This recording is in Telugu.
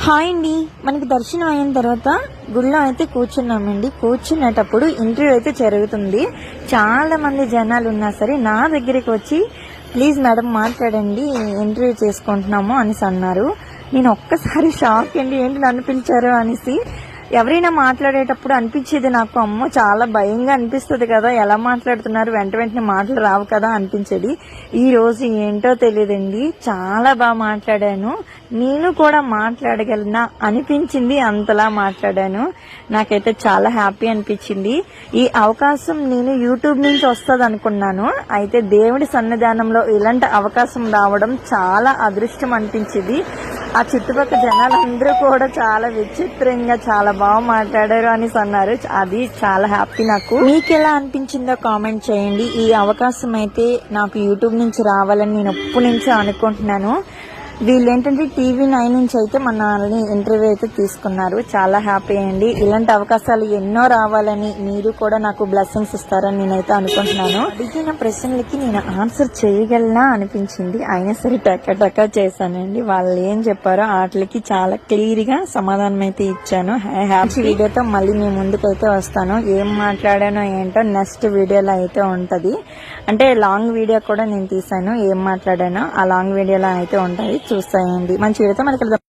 హాయ్ అండి. మనకి దర్శనం అయిన తర్వాత గుళ్ళో అయితే కూర్చున్నామండి. కూర్చునేటప్పుడు ఇంటర్వ్యూ అయితే జరుగుతుంది. చాలా మంది జనాలు ఉన్నా సరే నా దగ్గరికి వచ్చి ప్లీజ్ మేడం మాట్లాడండి, ఇంటర్వ్యూ చేసుకుంటున్నాము అనేసి అన్నారు. నేను ఒక్కసారి షాక్ అండి, ఏంటి నన్ను పిలిచారు అనేసి. ఎవరైనా మాట్లాడేటప్పుడు అనిపించేది నాకు, అమ్మో చాలా భయంగా అనిపిస్తుంది కదా, ఎలా మాట్లాడుతున్నారు, వెంటనే మాటలు రావు కదా అనిపించేది. ఈ రోజు ఏంటో తెలియదండి, చాలా బాగా మాట్లాడాను. నేను కూడా మాట్లాడగలనా అనిపించింది, అంతలా మాట్లాడాను. నాకైతే చాలా హ్యాపీ అనిపించింది. ఈ అవకాశం నేను యూట్యూబ్ నుంచి వస్తుంది అనుకున్నాను. అయితే దేవుడి సన్నిధానంలో ఇలాంటి అవకాశం రావడం చాలా అదృష్టం అనిపించింది. ఆ చుట్టుపక్కల జనాలందరూ కూడా చాలా విచిత్రంగా చాలా బాగా మాట్లాడారు అని అన్నారు. అది చాలా హ్యాపీ నాకు. మీకు ఎలా అనిపించిందో కామెంట్ చేయండి. ఈ అవకాశం అయితే నాకు యూట్యూబ్ నుంచి రావాలని నేను ఎప్పటి నుంచో అనుకుంటున్నాను. వీళ్ళు ఏంటంటే TV9 నుంచి అయితే మనల్ని ఇంటర్వ్యూ అయితే తీసుకున్నారు. చాలా హ్యాపీ అండి. ఇలాంటి అవకాశాలు ఎన్నో రావాలని, మీరు కూడా నాకు బ్లెస్సింగ్స్ ఇస్తారని నేనైతే అనుకుంటున్నాను. అడిగిన ప్రశ్నలకి నేను ఆన్సర్ చేయగలనా అనిపించింది. అయినా సరే టక్క చేశానండి. వాళ్ళు ఏం చెప్పారో వాటికి చాలా క్లియర్ గా సమాధానం అయితే ఇచ్చాను. హ్యాపీ వీడియోతో మళ్ళీ మీ ముందుకైతే వస్తాను. ఏం మాట్లాడానో ఏంటో నెక్స్ట్ వీడియోలో అయితే ఉంటది. అంటే లాంగ్ వీడియో కూడా నేను తీసాను, ఏం మాట్లాడానో ఆ లాంగ్ వీడియోలో అయితే ఉంటాయి, చూస్తాయండి. మంచి వీడియోతో మనకి